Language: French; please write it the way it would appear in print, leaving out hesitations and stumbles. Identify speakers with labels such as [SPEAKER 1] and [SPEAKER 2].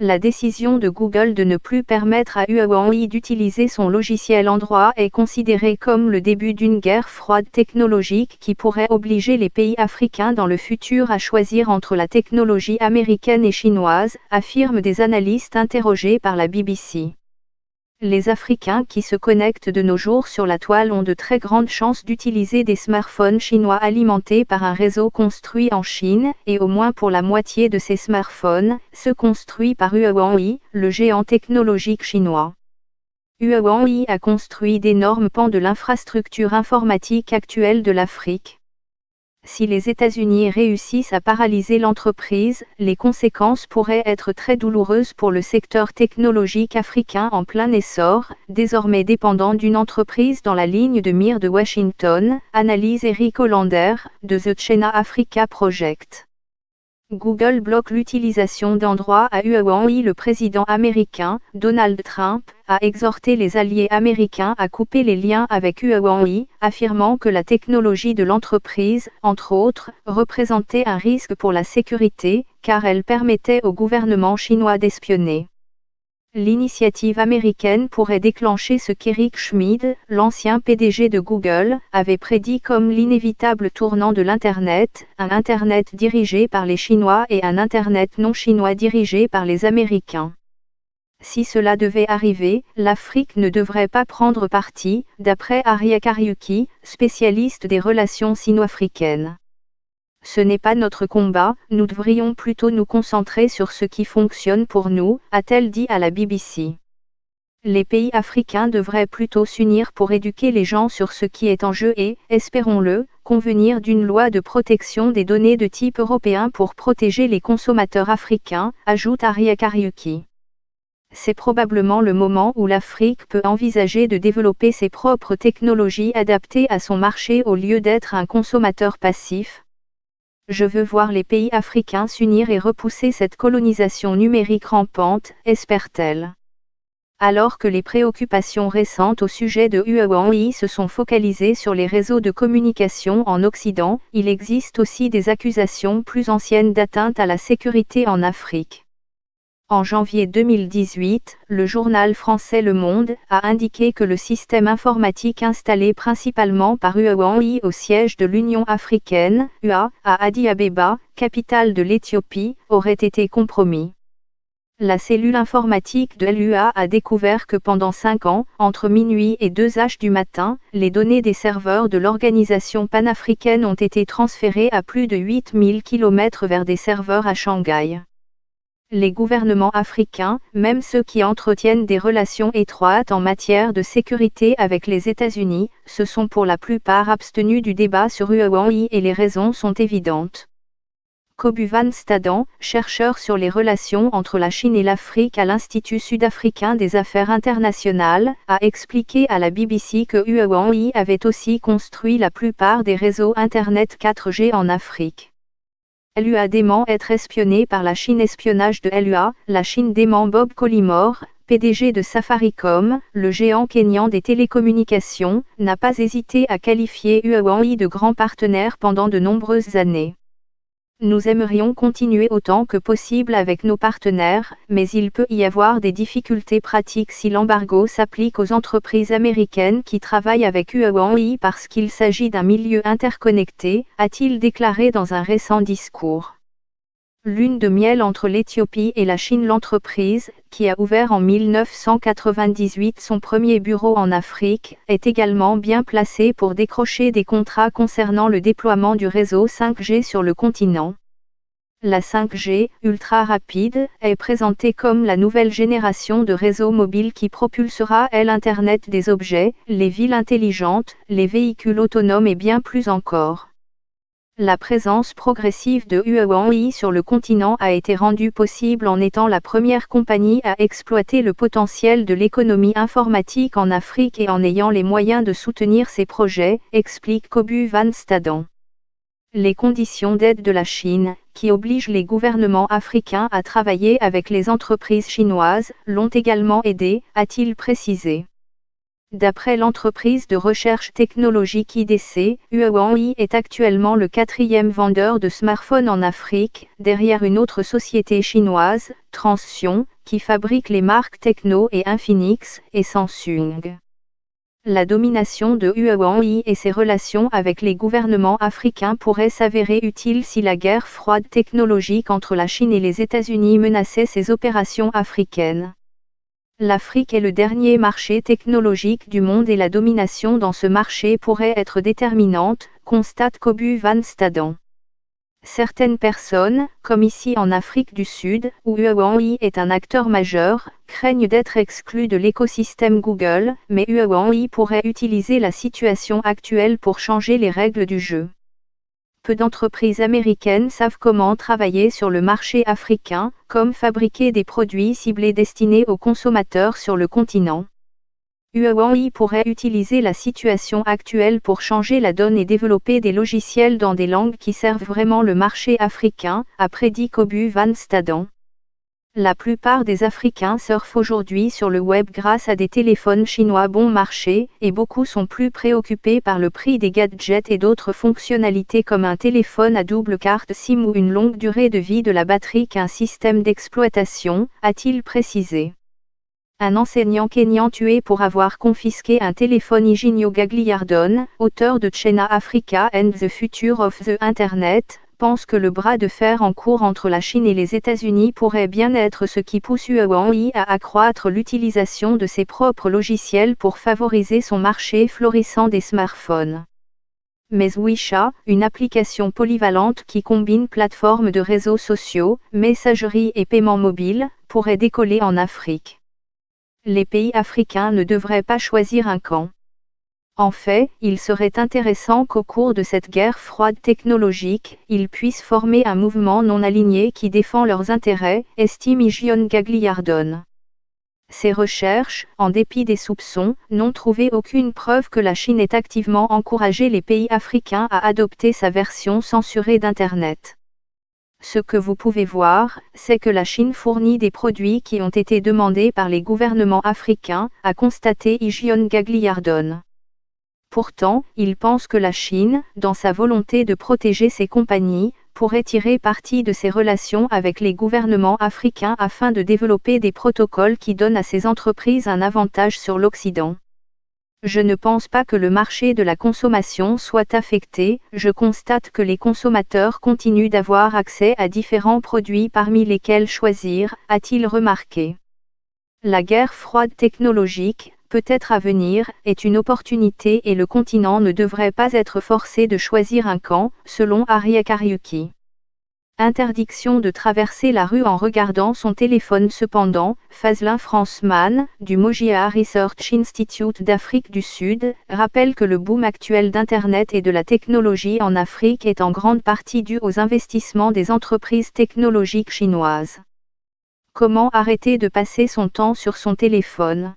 [SPEAKER 1] La décision de Google de ne plus permettre à Huawei d'utiliser son logiciel Android est considérée comme le début d'une guerre froide technologique qui pourrait obliger les pays africains dans le futur à choisir entre la technologie américaine et chinoise, affirment des analystes interrogés par la BBC. Les Africains qui se connectent de nos jours sur la toile ont de très grandes chances d'utiliser des smartphones chinois alimentés par un réseau construit en Chine, et au moins pour la moitié de ces smartphones, ceux construits par Huawei, le géant technologique chinois. Huawei a construit d'énormes pans de l'infrastructure informatique actuelle de l'Afrique. Si les États-Unis réussissent à paralyser l'entreprise, les conséquences pourraient être très douloureuses pour le secteur technologique africain en plein essor, désormais dépendant d'une entreprise dans la ligne de mire de Washington, analyse Eric Hollander, de The China Africa Project. Google bloque l'utilisation d'Android à Huawei. Le président américain, Donald Trump, a exhorté les alliés américains à couper les liens avec Huawei, affirmant que la technologie de l'entreprise, entre autres, représentait un risque pour la sécurité, car elle permettait au gouvernement chinois d'espionner. L'initiative américaine pourrait déclencher ce qu'Eric Schmidt, l'ancien PDG de Google, avait prédit comme l'inévitable tournant de l'Internet, un Internet dirigé par les Chinois et un Internet non chinois dirigé par les Américains. Si cela devait arriver, l'Afrique ne devrait pas prendre parti, d'après Aria Kariuki, spécialiste des relations sino-africaines. Ce n'est pas notre combat, nous devrions plutôt nous concentrer sur ce qui fonctionne pour nous, a-t-elle dit à la BBC. Les pays africains devraient plutôt s'unir pour éduquer les gens sur ce qui est en jeu et, espérons-le, convenir d'une loi de protection des données de type européen pour protéger les consommateurs africains, ajoute Aria Kariuki. C'est probablement le moment où l'Afrique peut envisager de développer ses propres technologies adaptées à son marché au lieu d'être un consommateur passif. Je veux voir les pays africains s'unir et repousser cette colonisation numérique rampante, espère-t-elle. Alors que les préoccupations récentes au sujet de Huawei se sont focalisées sur les réseaux de communication en Occident, il existe aussi des accusations plus anciennes d'atteinte à la sécurité en Afrique. En janvier 2018, le journal français Le Monde a indiqué que le système informatique installé principalement par Huawei au siège de l'Union africaine, UA, à Addis Abeba, capitale de l'Éthiopie, aurait été compromis. La cellule informatique de l'UA a découvert que pendant 5 ans, entre minuit et 2h du matin, les données des serveurs de l'organisation panafricaine ont été transférées à plus de 8000 km vers des serveurs à Shanghai. Les gouvernements africains, même ceux qui entretiennent des relations étroites en matière de sécurité avec les États-Unis, se sont pour la plupart abstenus du débat sur Huawei et les raisons sont évidentes. Kobus van Staden, chercheur sur les relations entre la Chine et l'Afrique à l'Institut sud-africain des affaires internationales, a expliqué à la BBC que Huawei avait aussi construit la plupart des réseaux Internet 4G en Afrique. LUA dément être espionné par la Chine. Espionnage de LUA, la Chine dément Bob Collymore, PDG de Safaricom, le géant kényan des télécommunications, n'a pas hésité à qualifier Huawei de grand partenaire pendant de nombreuses années. Nous aimerions continuer autant que possible avec nos partenaires, mais il peut y avoir des difficultés pratiques si l'embargo s'applique aux entreprises américaines qui travaillent avec Huawei parce qu'il s'agit d'un milieu interconnecté, a-t-il déclaré dans un récent discours. Lune de miel entre l'Éthiopie et la Chine. L'entreprise, qui a ouvert en 1998 son premier bureau en Afrique, est également bien placée pour décrocher des contrats concernant le déploiement du réseau 5G sur le continent. La 5G, ultra rapide, est présentée comme la nouvelle génération de réseaux mobiles qui propulsera l'Internet des objets, les villes intelligentes, les véhicules autonomes et bien plus encore. La présence progressive de Huawei sur le continent a été rendue possible en étant la première compagnie à exploiter le potentiel de l'économie informatique en Afrique et en ayant les moyens de soutenir ses projets, explique Kobus van Staden. Les conditions d'aide de la Chine, qui obligent les gouvernements africains à travailler avec les entreprises chinoises, l'ont également aidé, a-t-il précisé. D'après l'entreprise de recherche technologique IDC, Huawei est actuellement le 4e vendeur de smartphones en Afrique, derrière une autre société chinoise, Transsion, qui fabrique les marques Tecno et Infinix, et Samsung. La domination de Huawei et ses relations avec les gouvernements africains pourraient s'avérer utiles si la guerre froide technologique entre la Chine et les États-Unis menaçait ces opérations africaines. L'Afrique est le dernier marché technologique du monde et la domination dans ce marché pourrait être déterminante, constate Kobu Van Staden. Certaines personnes, comme ici en Afrique du Sud, où Huawei est un acteur majeur, craignent d'être exclus de l'écosystème Google, mais Huawei pourrait utiliser la situation actuelle pour changer les règles du jeu. Peu d'entreprises américaines savent comment travailler sur le marché africain, comme fabriquer des produits ciblés destinés aux consommateurs sur le continent. Huawei pourrait utiliser la situation actuelle pour changer la donne et développer des logiciels dans des langues qui servent vraiment le marché africain, a prédit Kobu Van Staden. La plupart des Africains surfent aujourd'hui sur le web grâce à des téléphones chinois bon marché, et beaucoup sont plus préoccupés par le prix des gadgets et d'autres fonctionnalités comme un téléphone à double carte SIM ou une longue durée de vie de la batterie qu'un système d'exploitation, a-t-il précisé. Un enseignant kényan tué pour avoir confisqué un téléphone. Higinio Gagliardone, auteur de China Africa and the Future of the Internet, pense que le bras de fer en cours entre la Chine et les États-Unis pourrait bien être ce qui pousse Huawei à accroître l'utilisation de ses propres logiciels pour favoriser son marché florissant des smartphones. Mais WeChat, une application polyvalente qui combine plateformes de réseaux sociaux, messagerie et paiement mobile, pourrait décoller en Afrique. Les pays africains ne devraient pas choisir un camp. En fait, il serait intéressant qu'au cours de cette guerre froide technologique, ils puissent former un mouvement non aligné qui défend leurs intérêts, estime Higion Gagliardone. Ces recherches, en dépit des soupçons, n'ont trouvé aucune preuve que la Chine ait activement encouragé les pays africains à adopter sa version censurée d'Internet. Ce que vous pouvez voir, c'est que la Chine fournit des produits qui ont été demandés par les gouvernements africains, a constaté Higion Gagliardone. Pourtant, il pense que la Chine, dans sa volonté de protéger ses compagnies, pourrait tirer parti de ses relations avec les gouvernements africains afin de développer des protocoles qui donnent à ces entreprises un avantage sur l'Occident. Je ne pense pas que le marché de la consommation soit affecté, je constate que les consommateurs continuent d'avoir accès à différents produits parmi lesquels choisir, a-t-il remarqué. La guerre froide technologique, peut-être à venir, est une opportunité et le continent ne devrait pas être forcé de choisir un camp, selon Arie Kariuki. Interdiction de traverser la rue en regardant son téléphone. Cependant, Fazlin Franceman, du Mojia Research Institute d'Afrique du Sud, rappelle que le boom actuel d'Internet et de la technologie en Afrique est en grande partie dû aux investissements des entreprises technologiques chinoises. Comment arrêter de passer son temps sur son téléphone ?